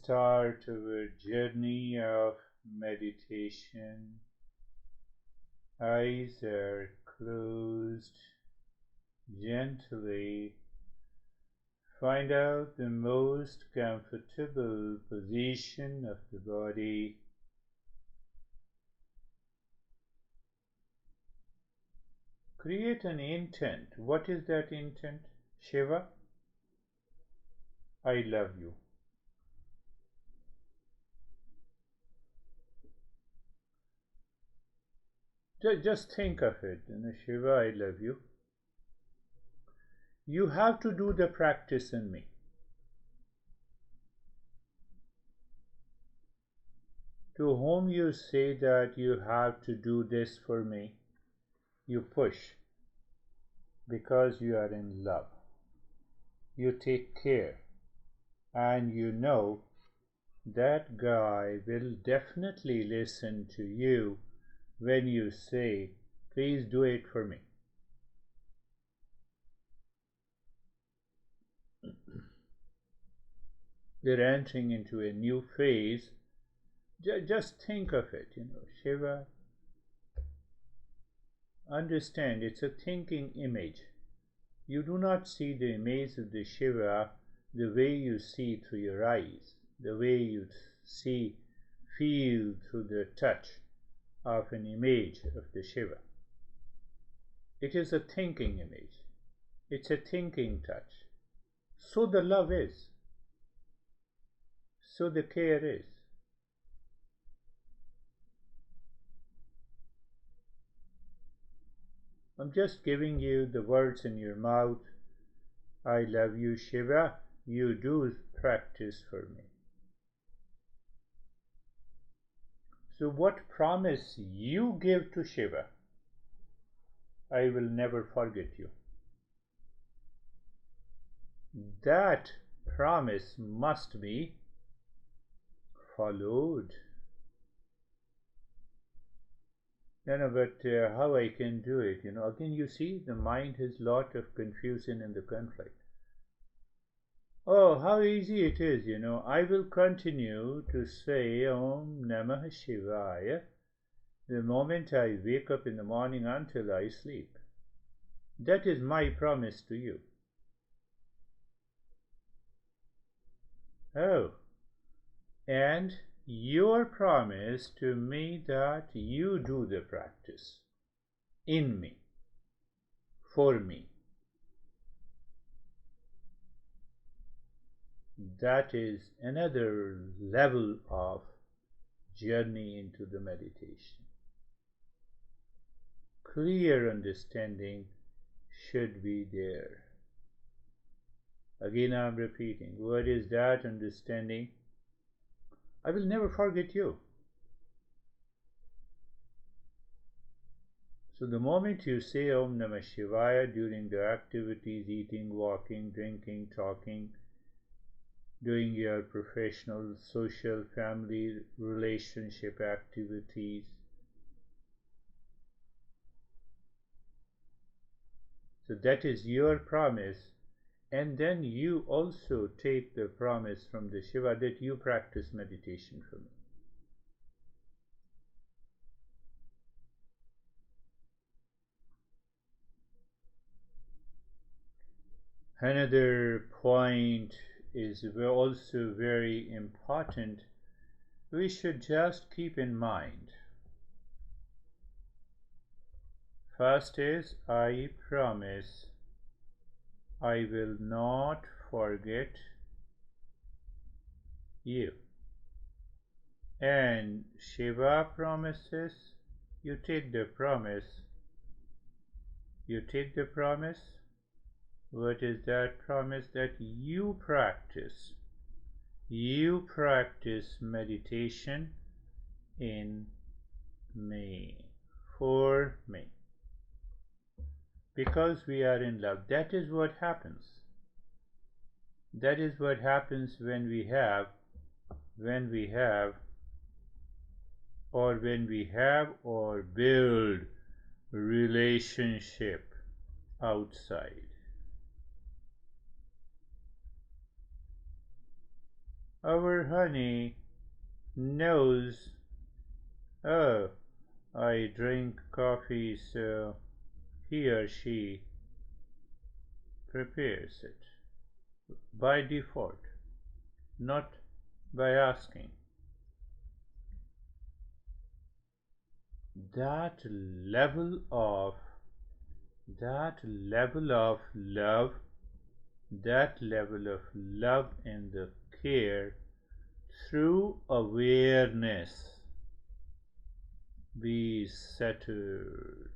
start our journey of meditation. Eyes are closed. Gently find out the most comfortable position of the body. Create an intent. What is that intent? Shiva, I love you. Just think of it. Shiva, I love you. You have to do the practice in me. To whom you say that you have to do this for me, you push because you are in love. You take care, and you know that guy will definitely listen to you when you say, please do it for me. We're entering into a new phase. Just think of it, Shiva. Understand, it's a thinking image. You do not see the image of the Shiva the way you see through your eyes, the way you feel through the touch of an image of the Shiva. It is a thinking image. It's a thinking touch. So the love is. So the care is. I'm just giving you the words in your mouth. I love you, Shiva. You do practice for me. So what promise you give to Shiva? I will never forget you. That promise must be followed. But how I can do it? Again, you see, the mind has a lot of confusion and the conflict. Oh, how easy it is, I will continue to say Om Namah Shivaya the moment I wake up in the morning until I sleep. That is my promise to you. Oh, and your promise to me that you do the practice in me, for me. That is another level of journey into the meditation. Clear understanding should be there. Again, I'm repeating. What is that understanding? I will never forget you. So the moment you say Om Namah Shivaya during the activities, eating, walking, drinking, talking, doing your professional, social, family, relationship activities, so that is your promise, and then you also take the promise from the Shiva that you practice meditation for me. Another point is also very important. We should just keep in mind. First is, I promise I will not forget you. And Shiva promises, you take the promise. You take the promise. What is that promise? That you practice. You practice meditation in me, for me. Because we are in love. That is what happens. That is what happens when we have or build relationship outside. Our honey knows, oh, I drink coffee, so he or she prepares it by default, not by asking. That level of that level of love, that level of love and the care through awareness. Be centered.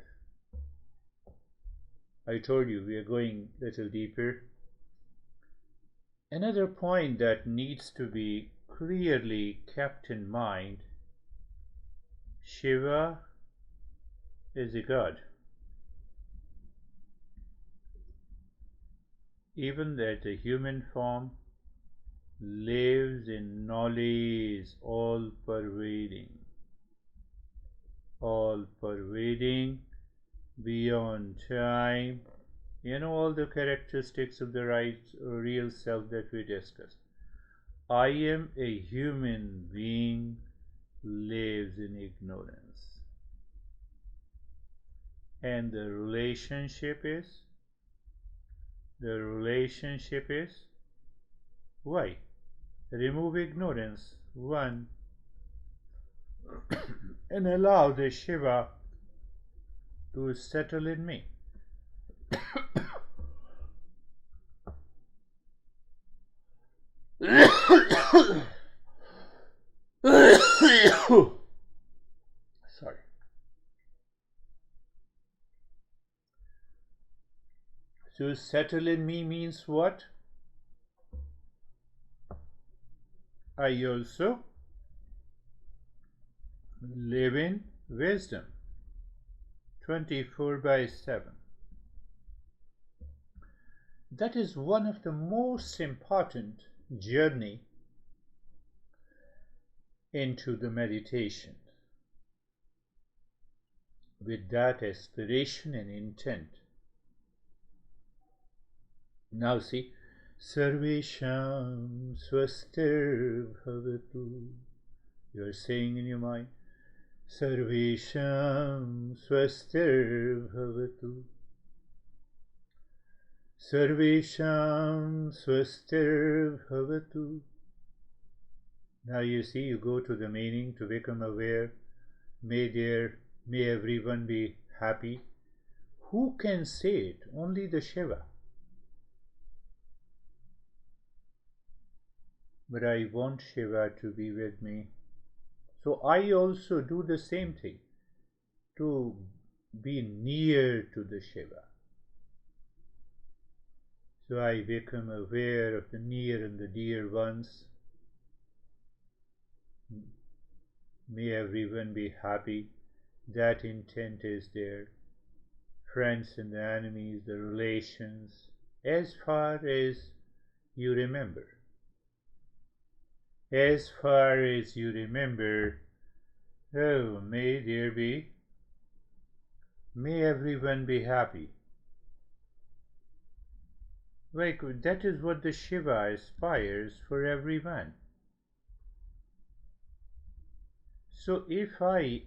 I told you we are going a little deeper. Another point that needs to be clearly kept in mind: Shiva is a god. Even that the human form lives in knowledge, all pervading, beyond time. You know all the characteristics of the real self that we discussed. I am a human being, lives in ignorance. And the relationship is why? Remove ignorance, one, and allow the Shiva to settle in me. Sorry. So settle in me means what? I also live in wisdom 24/7. That is one of the most important journey into the meditation, with that aspiration and intent. Now see, Sarvesham Swastir Bhavatu. You are saying in your mind, Sarvesham Swastir Bhavatu. Sarvesham Swastir Bhavatu. Now you see, you go to the meaning to become aware. May everyone be happy. Who can say it? Only the Shiva. But I want Shiva to be with me. So I also do the same thing, to be near to the Shiva. So I become aware of the near and the dear ones. May everyone be happy. That intent is there. Friends and the enemies, the relations, as far as you remember. As far as you remember, oh, may everyone be happy. Like, that is what the Shiva aspires for everyone. So if I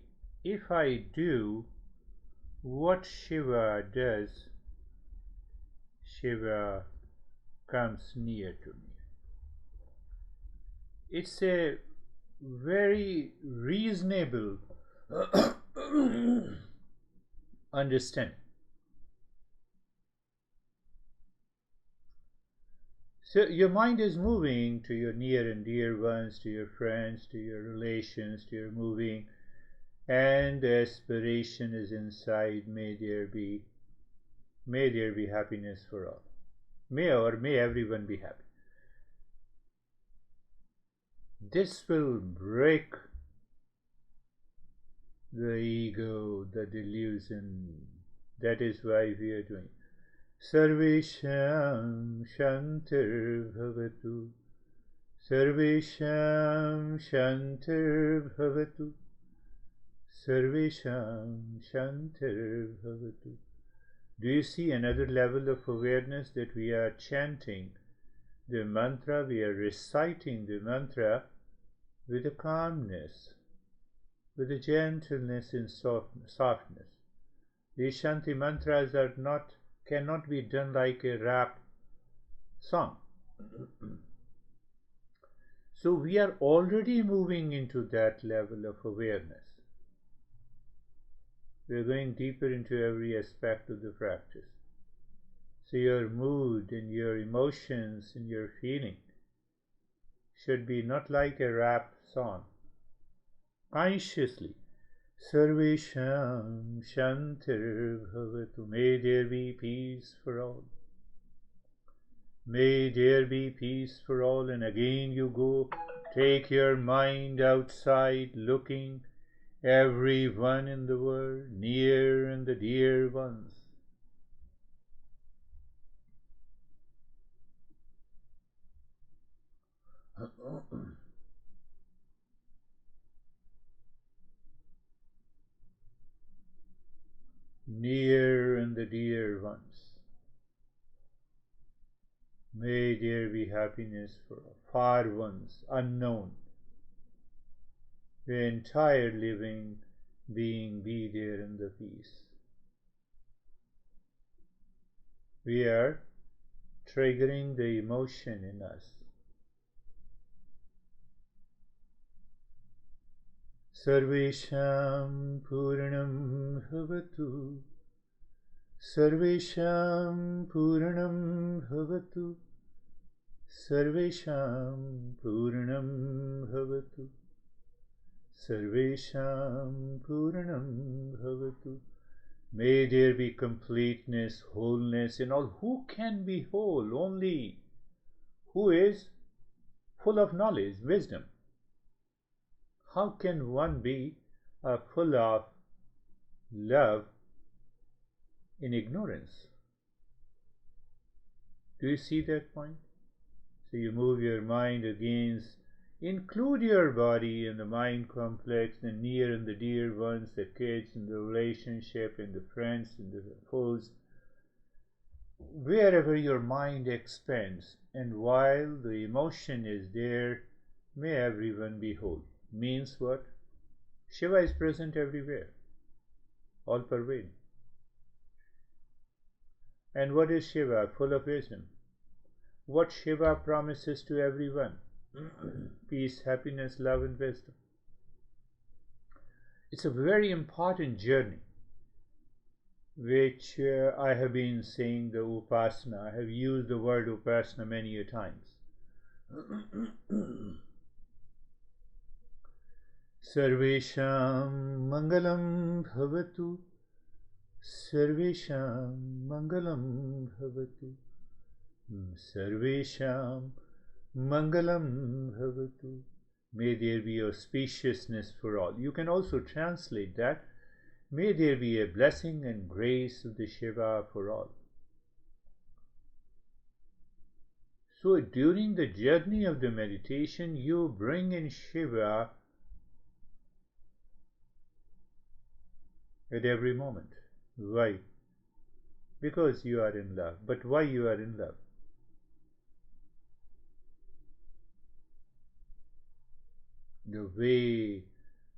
do what Shiva does, Shiva comes near to me. It's a very reasonable understanding. So your mind is moving to your near and dear ones, to your friends, to your relations, to your moving, and the aspiration is inside. May there be happiness for all. May everyone be happy. This will break the ego, the delusion. That is why we are doing. Sarvesham Shantir Bhavatu. Sarvesham Shantir Bhavatu. Sarvesham Shantir Bhavatu. Do you see another level of awareness that we are chanting? the mantra, we are reciting the mantra with a calmness, with a gentleness and softness. These Shanti mantras cannot be done like a rap song. So we are already moving into that level of awareness. We are going deeper into every aspect of the practice. So your mood and your emotions and your feeling should be not like a rap song. Consciously, Sarvesham Shantir Bhavatu, may there be peace for all. May there be peace for all. And again you go, take your mind outside, looking everyone in the world, near and the dear ones. Near and the dear ones. May there be happiness for far ones, unknown. The entire living being be there in the peace. We are triggering the emotion in us. Sarvesham Purnam Bhavatu. Sarvesham Purnam Bhavatu. Sarvesham Purnam Bhavatu. Sarvesham Purnam Bhavatu. May there be completeness, wholeness in all. Who can be whole? Only who is full of knowledge, wisdom. How can one be full of love in ignorance? Do you see that point? So you move your mind against, include your body in the mind complex, the near and the dear ones, the kids, and the relationship, and the friends, and the foes. Wherever your mind expands, and while the emotion is there, may everyone be whole. Means what? Shiva is present everywhere, all pervading. And what is Shiva? Full of wisdom. What Shiva promises to everyone? Peace, happiness, love, and wisdom. It's a very important journey, which I have been saying, the upasana. I have used the word upasana many a times. Sarvesham Mangalam Bhavatu. Sarvesham Mangalam Bhavatu. Sarvesham Mangalam Bhavatu. May there be auspiciousness for all. You can also translate that. May there be a blessing and grace of the Shiva for all. So during the journey of the meditation, you bring in Shiva at every moment. Why? Because you are in love. But why you are in love? The way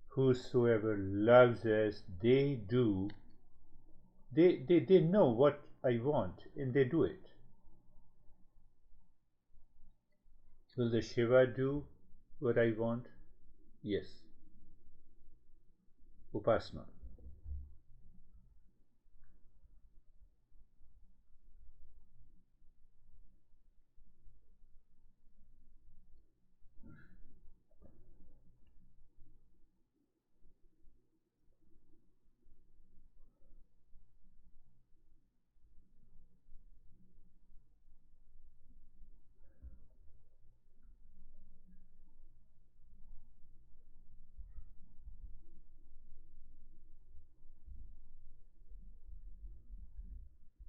whosoever loves us, they know what I want, and they do it. Will the Shiva do what I want? Yes. Upasana.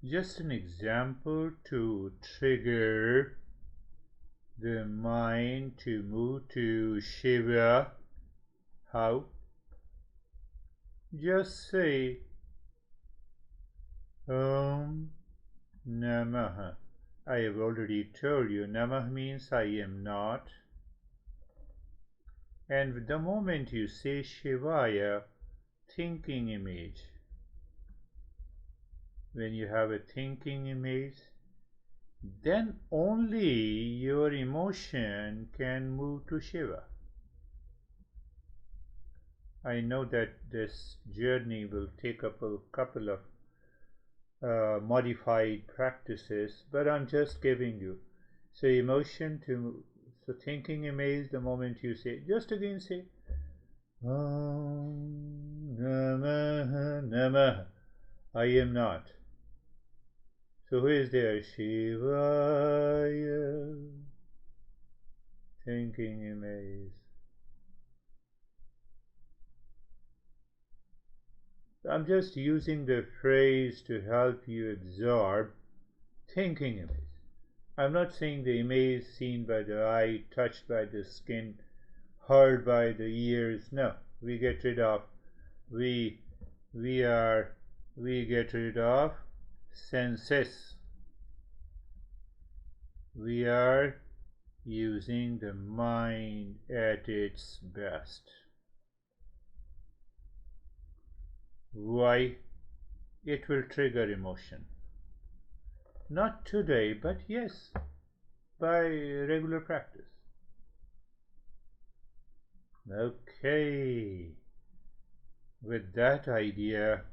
Just an example to trigger the mind to move to Shiva. How? Just say Om Namaha I have already told you, Namah means I am not. And the moment you say Shivaya, thinking image, when you have a thinking image, then only your emotion can move to Shiva. I know that this journey will take up a couple of modified practices, but I'm just giving you. So emotion to, so thinking image, the moment you say, just again say, Om Namah Namah, I am not. So who is there? Shivaya, thinking image. I'm just using the phrase to help you absorb thinking image. I'm not saying the image seen by the eye, touched by the skin, heard by the ears. No, we get rid of. We get rid of senses. We are using the mind at its best. Why? It will trigger emotion. Not today, but yes, by regular practice. Okay. With that idea,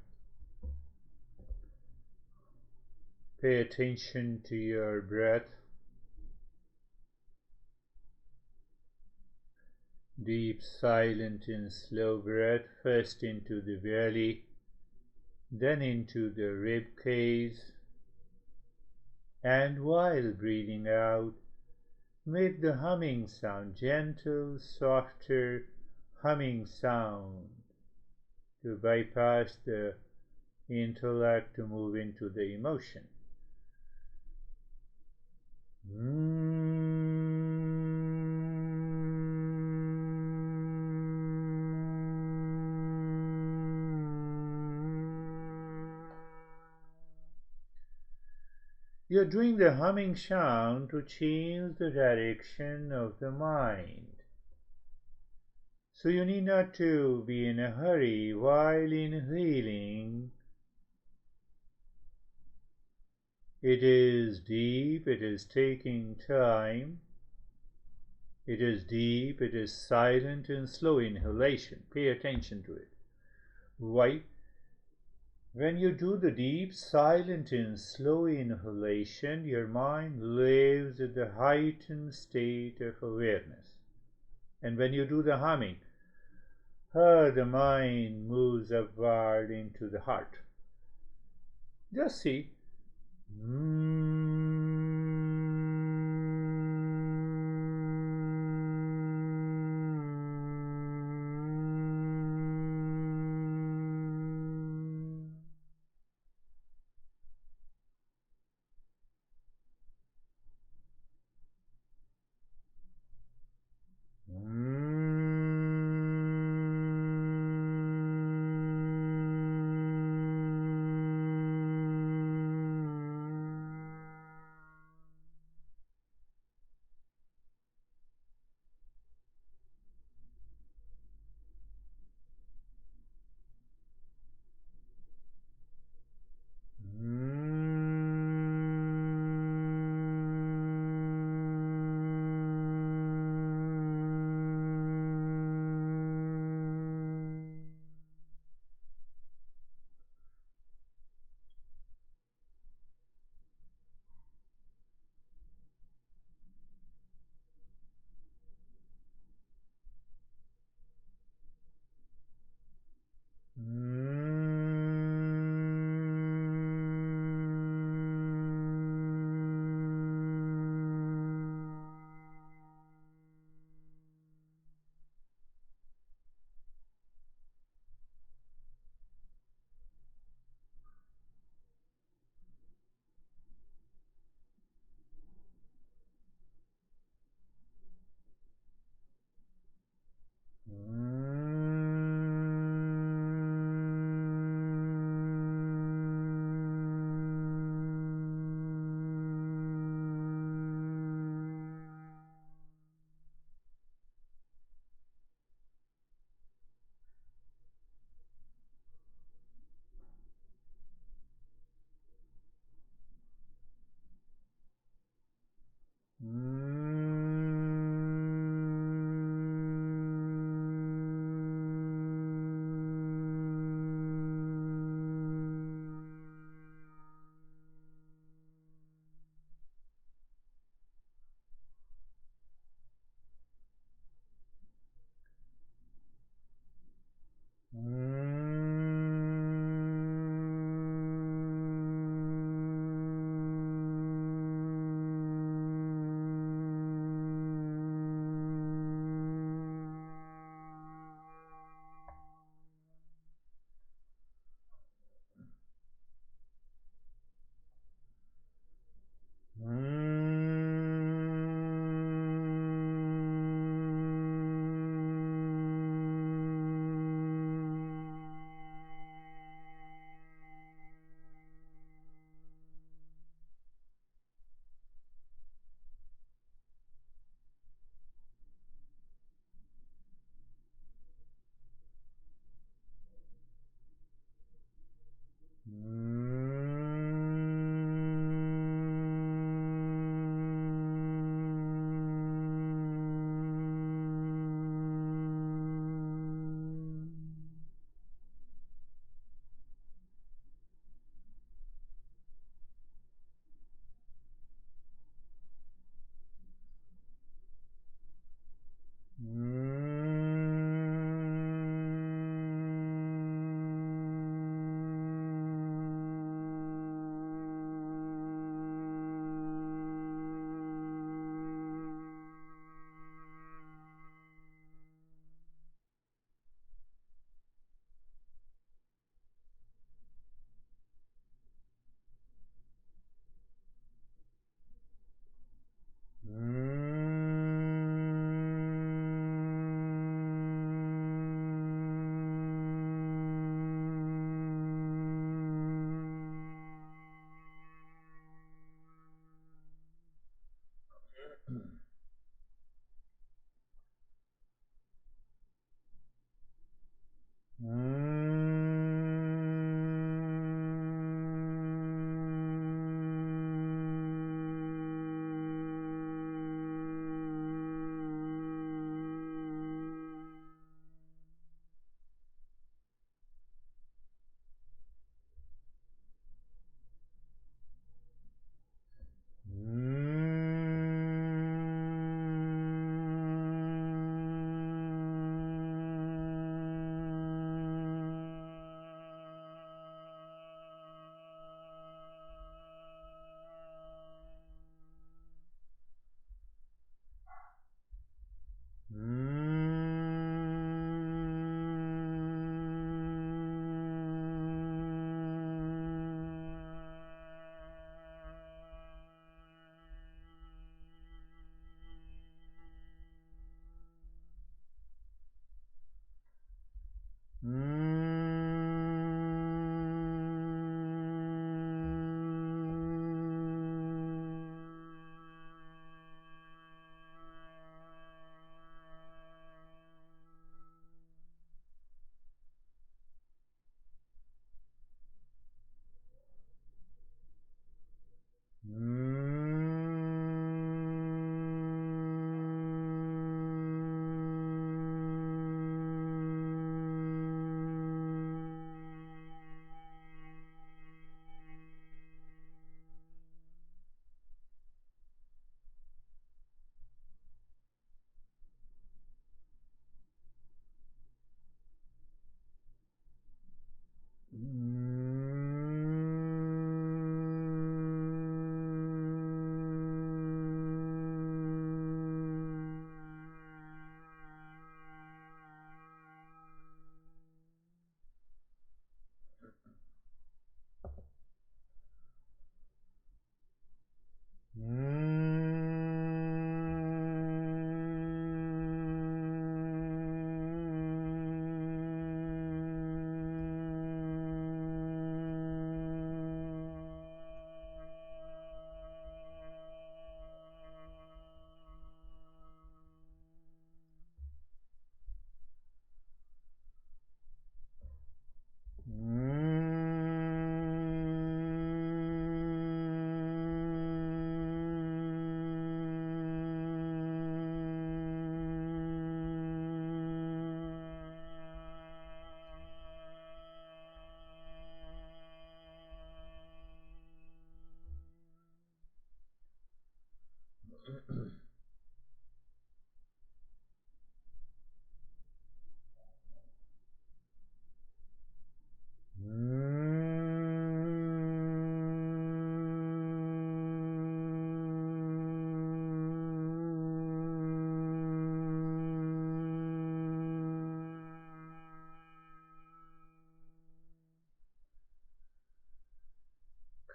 pay attention to your breath. Deep, silent and slow breath, first into the belly, then into the rib cage, and while breathing out, make the humming sound, gentle, softer humming sound, to bypass the intellect to move into the emotion. You're doing the humming sound to change the direction of the mind. So you need not to be in a hurry while inhaling. It is deep, it is taking time. It is deep, it is silent and slow inhalation. Pay attention to it. Why? When you do the deep, silent and slow inhalation, your mind lives at the heightened state of awareness. And when you do the humming, the mind moves upward into the heart. Just see.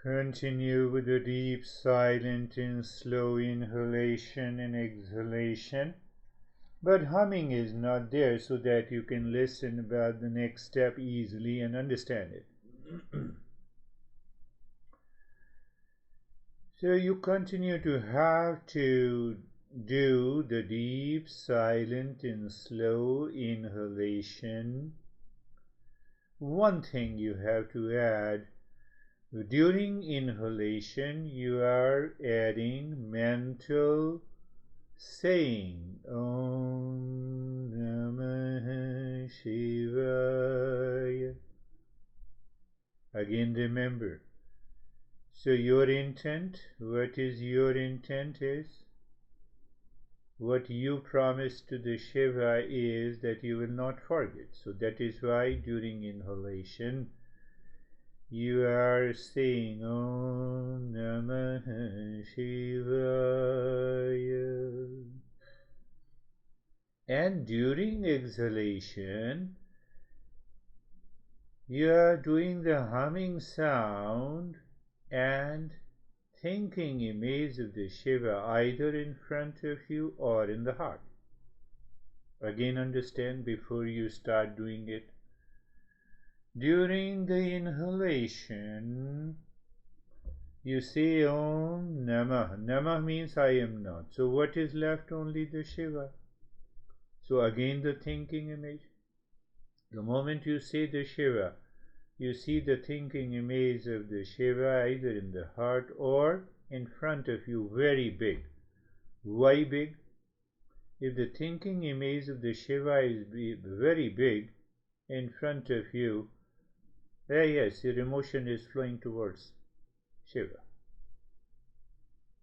Continue with a deep, silent and slow inhalation and exhalation. But humming is not there so that you can listen about the next step easily and understand it. So you continue to have to do the deep, silent and slow inhalation. One thing you have to add: during inhalation, you are adding mental saying Om Namah Shivaya. Again, remember. So your intent, what is your intent is, what you promise to the Shiva is that you will not forget. So that is why during inhalation, you are saying Om Namah Shivaya. And during exhalation, you are doing the humming sound and thinking image of the Shiva either in front of you or in the heart. Again, understand before you start doing it. During the inhalation, you say Om Namah. Namah means I am not. So what is left? Only the Shiva. So again the thinking image. The moment you say the Shiva, you see the thinking image of the Shiva either in the heart or in front of you, very big. Why big? If the thinking image of the Shiva is very big in front of you, yes, your emotion is flowing towards Shiva.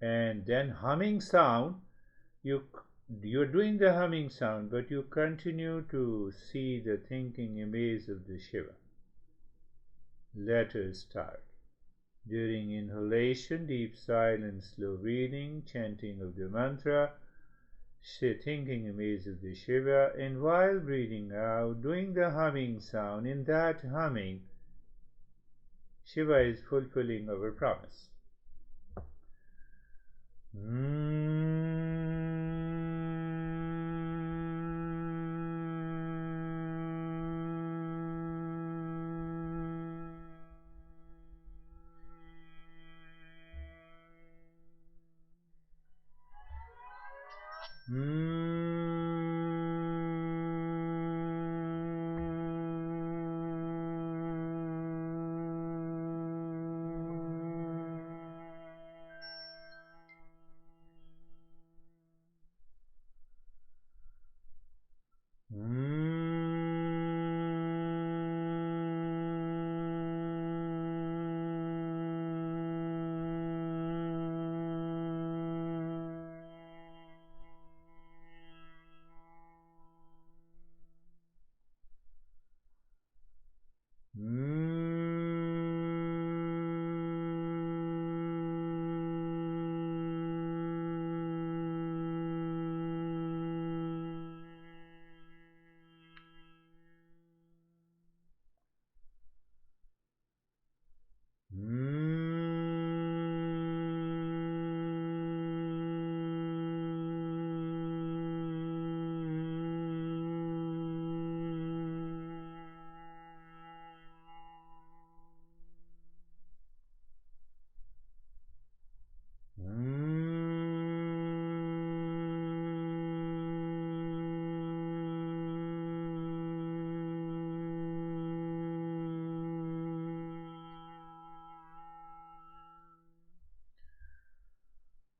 And then humming sound, you're doing the humming sound, but you continue to see the thinking image of the Shiva. Let us start. During inhalation, deep silent, slow breathing, chanting of the mantra, thinking image of the Shiva, and while breathing out, doing the humming sound. In that humming, Shiva is fulfilling our promise.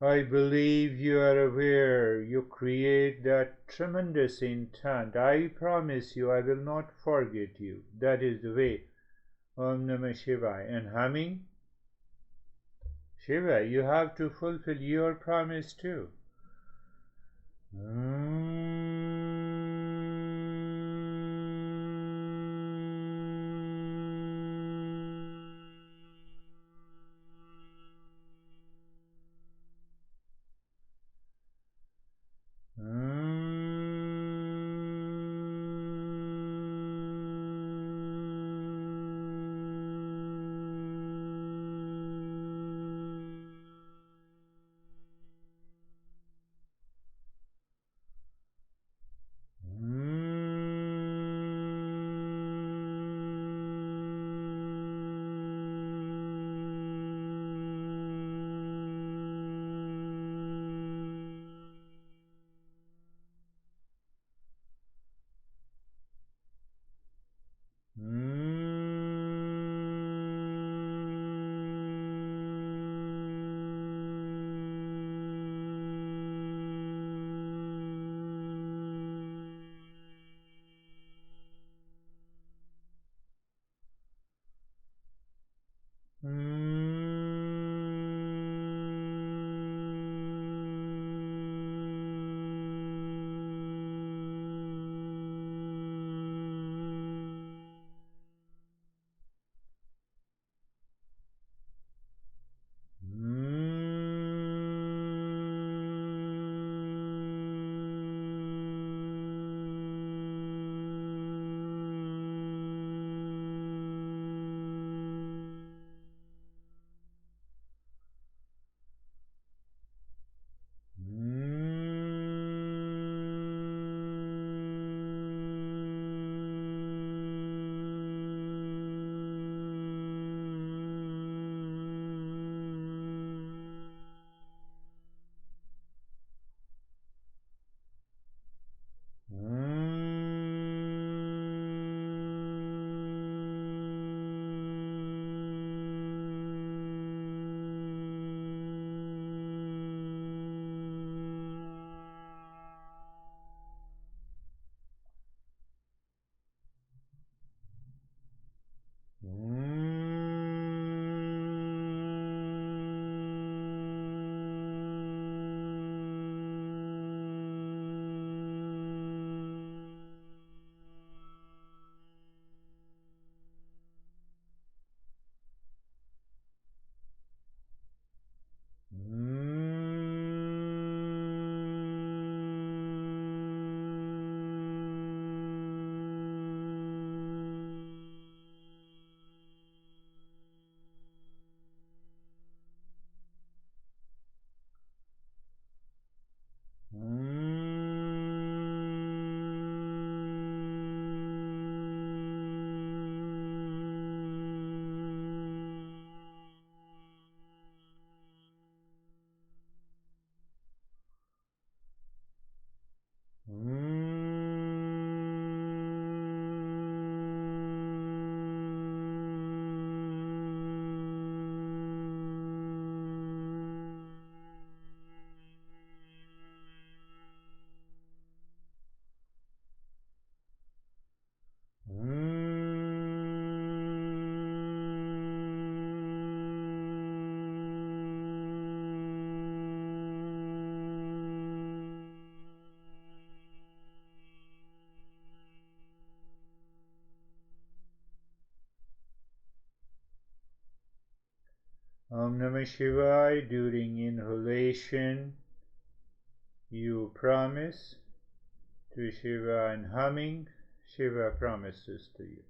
I believe you are aware you create that tremendous intent. I promise you I will not forget you. That is the way. Om Namah Shivaya. And humming? Shiva, you have to fulfill your promise too. Om Namah Shivaya. During inhalation, you promise to Shiva, and humming, Shiva promises to you.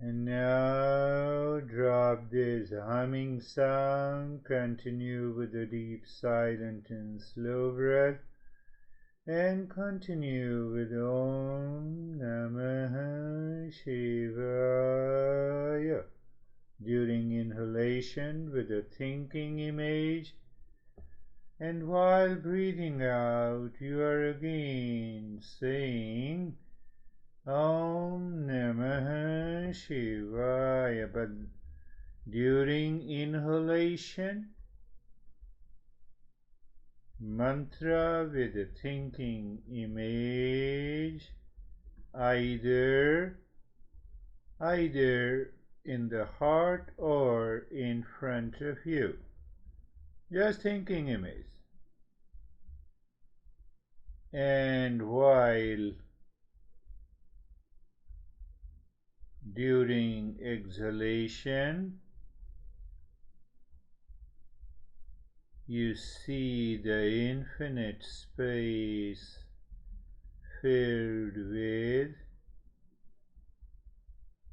And now drop this humming sound, continue with a deep, silent and slow breath, and continue with Om Namah Shivaya. During inhalation with a thinking image, and while breathing out you are again saying Om Namah Shivaya. But during inhalation, mantra with a thinking image, either in the heart or in front of you. Just thinking image. And while during exhalation, you see the infinite space filled with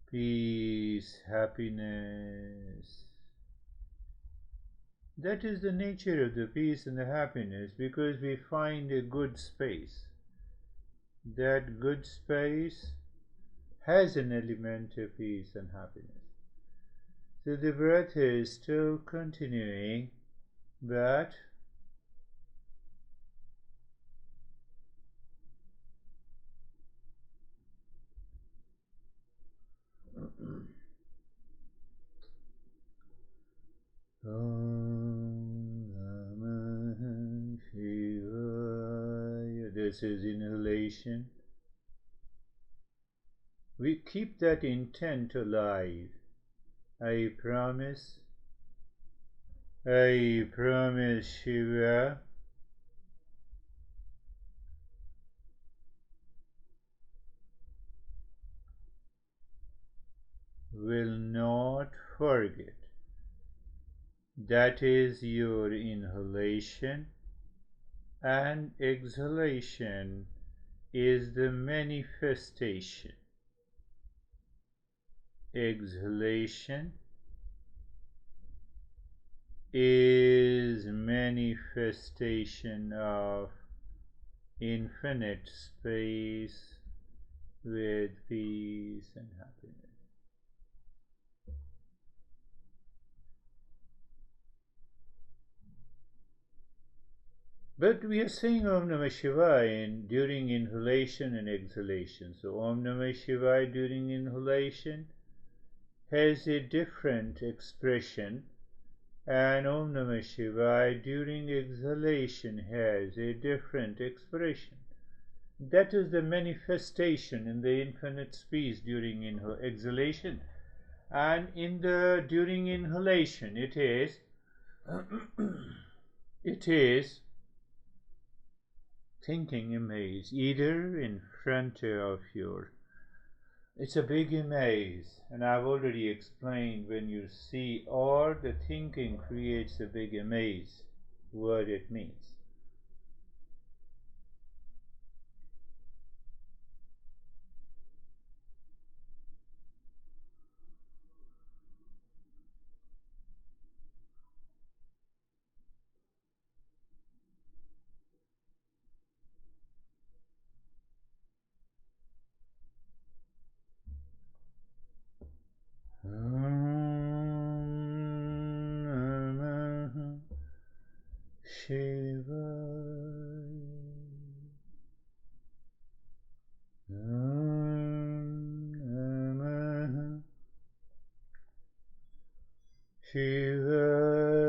peace, happiness, That is the nature of the peace and the happiness, because we find a good space. That good space has an element of peace and happiness. So the breath is still continuing, but Om Namah Shivaya. This is inhalation. We keep that intent alive. I promise Shiva will not forget. That is your inhalation, and exhalation is the manifestation. Exhalation is manifestation of infinite space with peace and happiness. But we are saying Om Namah Shivaya during inhalation and exhalation. So Om Namah Shivaya during inhalation has a different expression, and Om Namah Shivaya during exhalation has a different expression. That is the manifestation in the infinite space during exhalation, and during inhalation it is it is thinking image, either in front of your, it's a big image, and I've already explained, when you see, or the thinking creates a big image, what it means. Shiva. Namah Shivaya.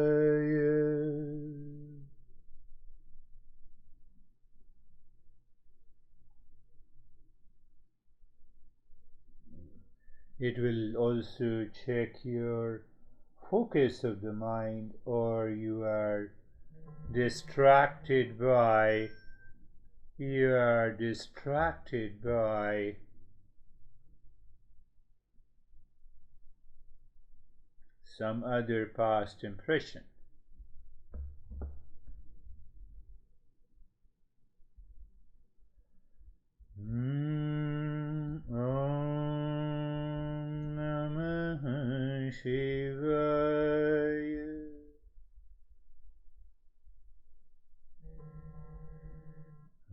It will also check your focus of the mind, or you are distracted by some other past impression. Om Namah Shivaya.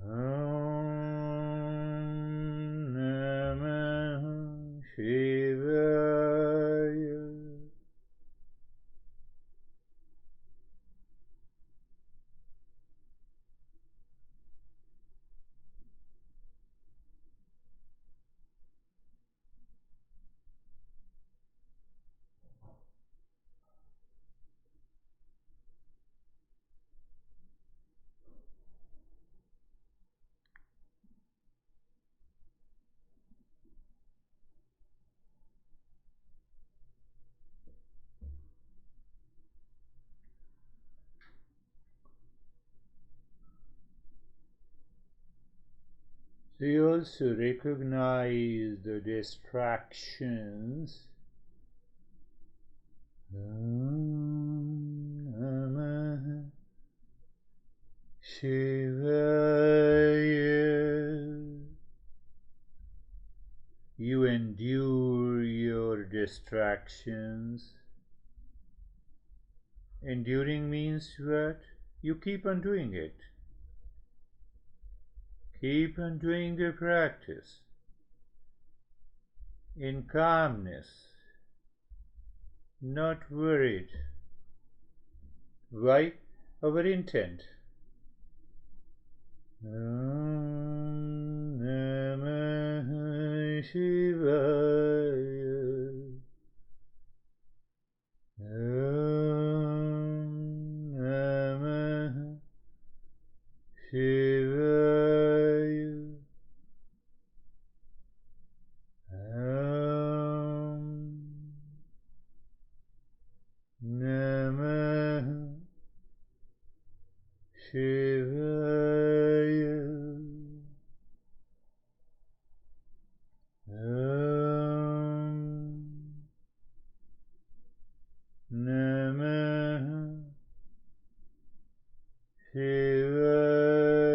Om Namah Shivaya. So you also recognize the distractions. Om Namah Shivaya. You endure your distractions Enduring means what? You keep on doing it. Keep on doing the practice in calmness, not worried. Why? Our intent. Om Namah Shivaya. Om Namah Shivaya. Om Namah Shivaya. Om Namah Shivaya.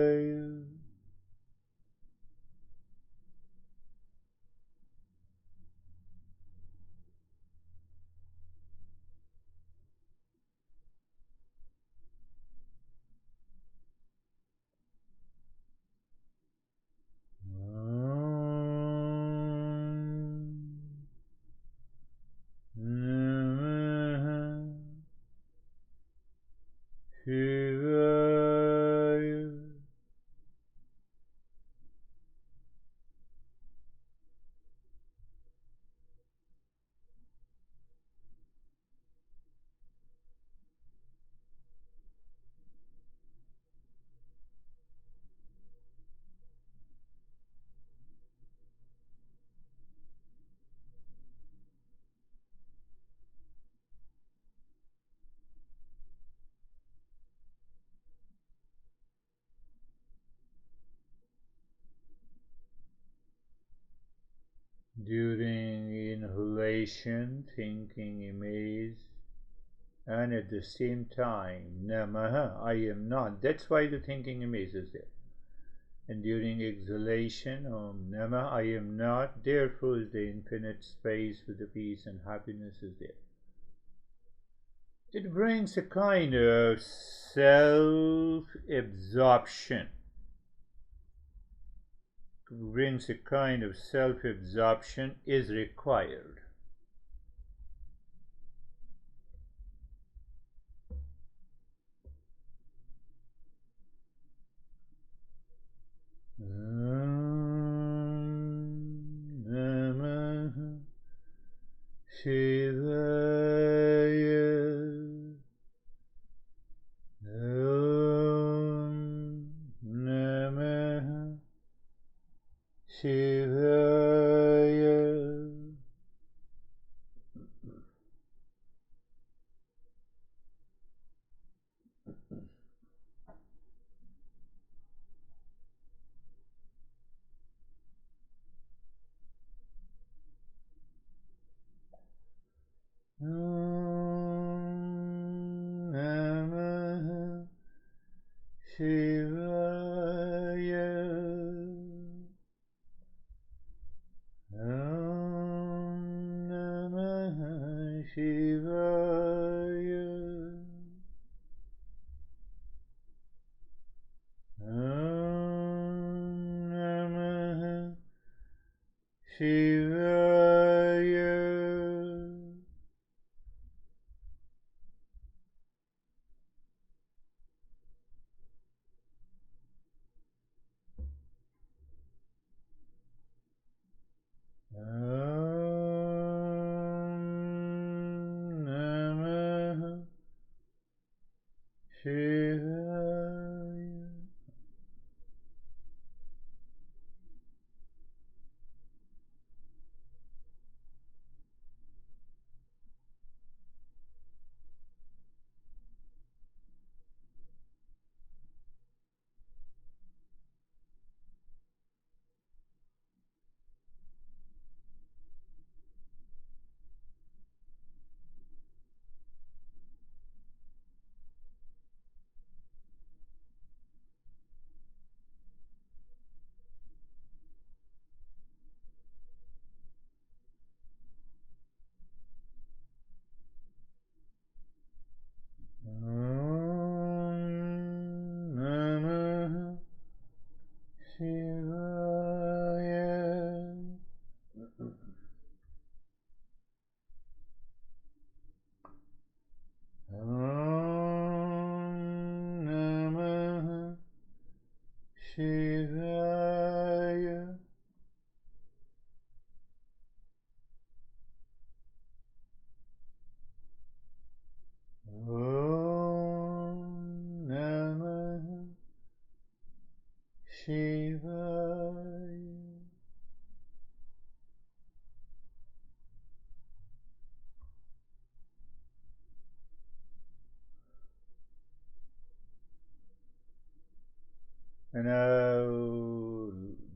Namah Shivaya. During inhalation, thinking image, and at the same time, Namaha, I am not. That's why the thinking image is there. And during exhalation, Om Namah, I am not. Therefore is the infinite space with the peace and happiness is there. It brings a kind of self-absorption. Brings a kind of self-absorption is required. Om Namah Shivaya. Om Namah Shivaya. Om Namah Shivaya. Om Namah Shivaya. Om Namah Shivaya. Om Namah Shivaya. And now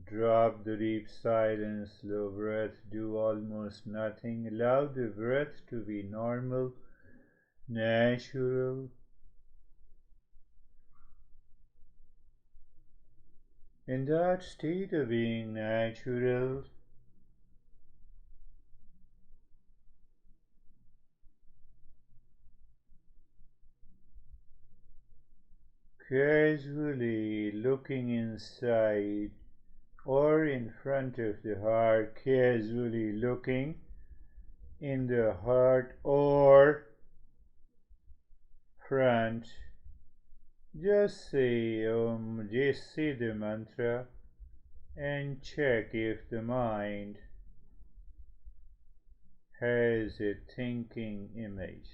drop the deep silence, slow breath, do almost nothing. Allow the breath to be normal, natural. In that state of being natural, casually looking inside or in front of the heart, casually looking in the heart or front, just say just say the mantra and check if the mind has a thinking image.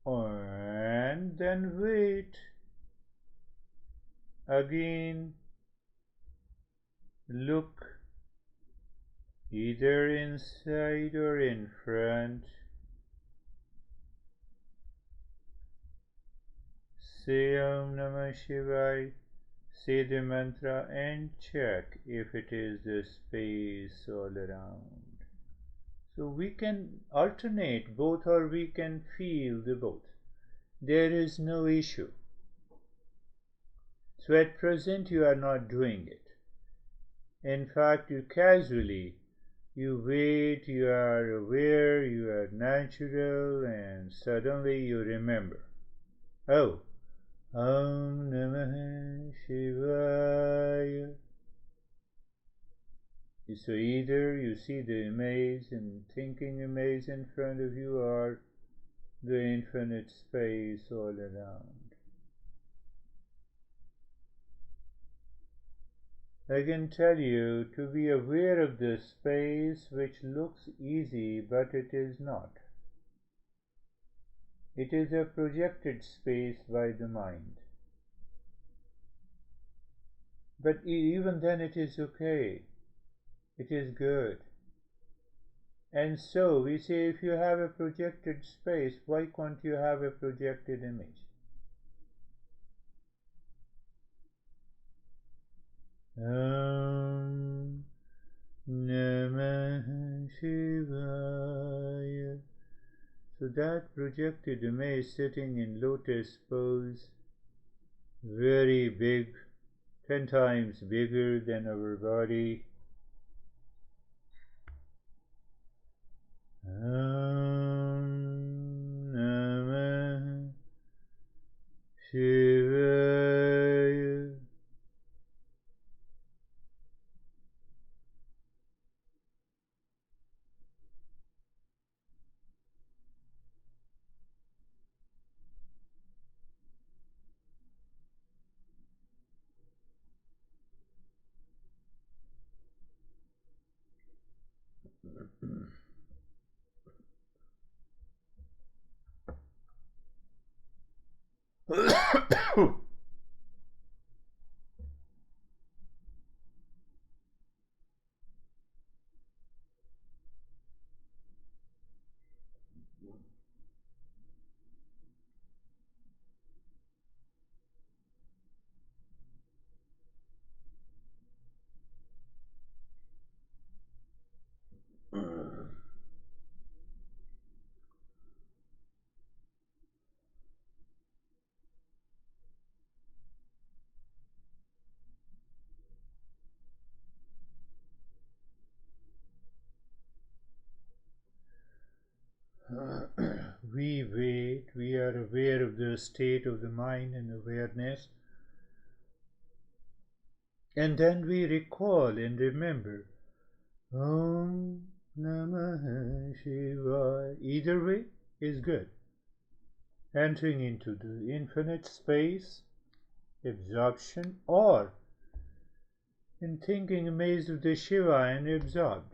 And then wait. Again, look either inside or in front. Say Om Namah Shivaya, say the mantra and check if it is the space all around. So we can alternate both or we can feel the both. There is no issue. So at present you are not doing it. In fact, you casually, you wait, you are aware, you are natural, and suddenly you remember. Oh, Om Namah Shivaya. So either you see the image and thinking image in front of you or the infinite space all around. I can tell you to be aware of the space which looks easy but it is not. It is a projected space by the mind. But even then it is okay. It is good. And so we say if you have a projected space, why can't you have a projected image? Om Namah Shivaya. So that projected image sitting in lotus pose, very big, 10 times bigger than our body. Om Namah Shivaya. We wait, we are aware of the state of the mind and awareness, and then we recall and remember Om Namah Shivaya. Either way is good. Entering into the infinite space, absorption, or in thinking amazed of the Shiva and absorbed.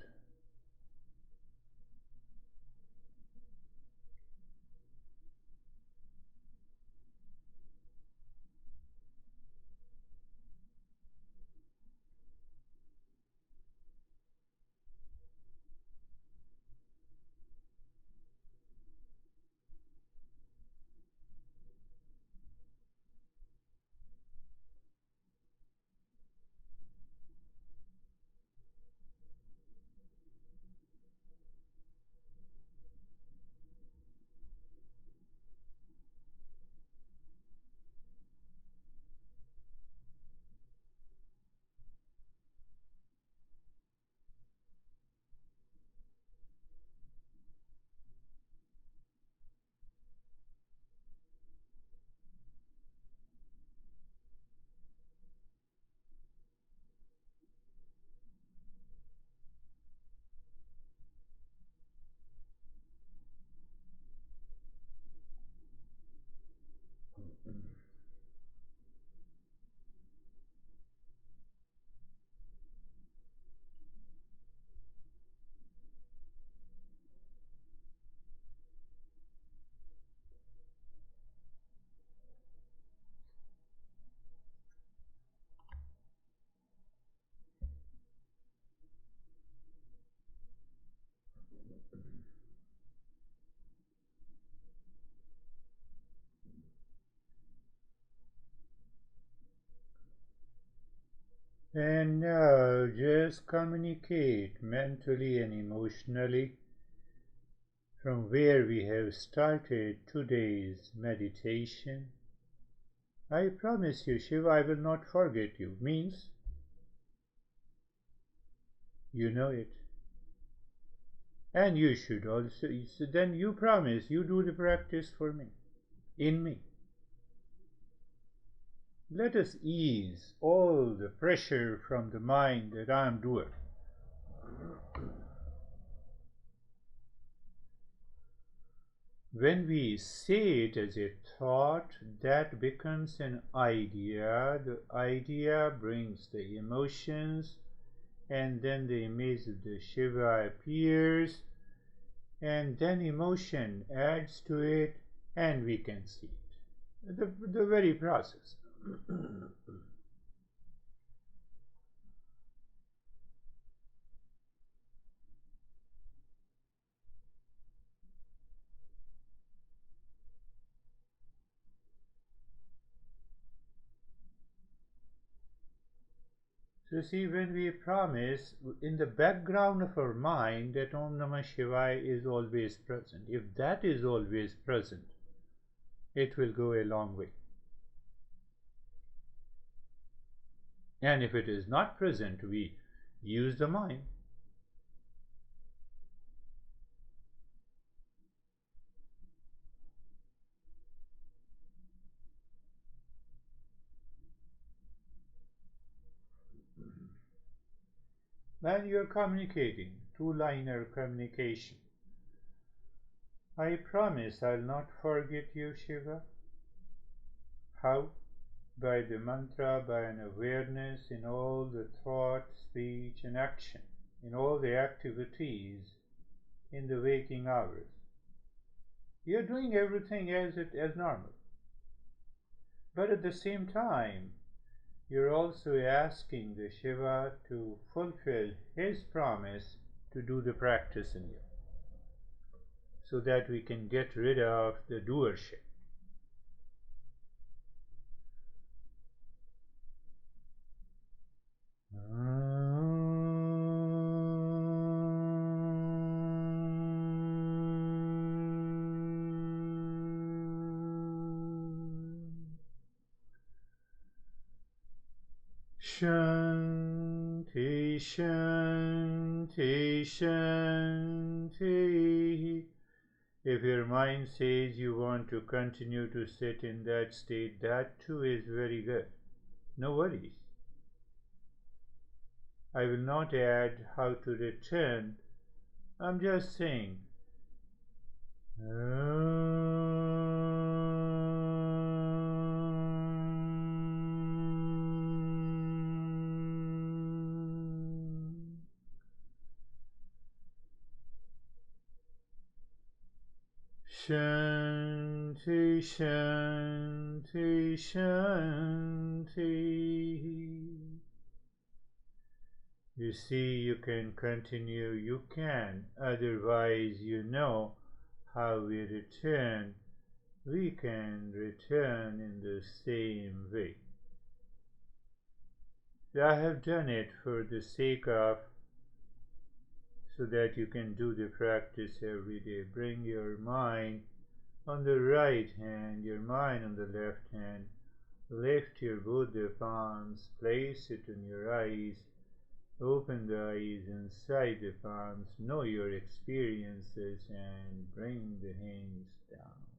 And now just communicate mentally and emotionally from where we have started today's meditation. I promise you, Shiva, I will not forget you. Means you know it. And you should also, so then you promise you do the practice for me, in me. Let us ease all the pressure from the mind that I am doer. When we say it as a thought, that becomes an idea. The idea brings the emotions, and then the image of the Shiva appears, and then emotion adds to it, and we can see it. The very process. So see, when we promise, in the background of our mind that Om Namah Shivaya is always present, if that is always present, it will go a long way. And if it is not present, we use the mind. Then you are communicating, two-liner communication. I promise I'll not forget you, Shiva. How? By the mantra, by an awareness in all the thought, speech, and action, in all the activities in the waking hours. You're doing everything as normal. But at the same time, you're also asking the Shiva to fulfill his promise to do the practice in you, so that we can get rid of the doership. Shanti, Shanti, Shanti. If your mind says you want to continue to sit in that state, that too is very good. No worries. I will not add how to return. I'm just saying. Shanti, Shanti, Shanti. You see, you can continue, you can. Otherwise, you know how we return. We can return in the same way. I have done it for the sake of, so that you can do the practice every day. Bring your mind on the right hand, your mind on the left hand. Lift your both the palms, place it on your eyes. Open the eyes inside the palms, know your experiences, and bring the hands down.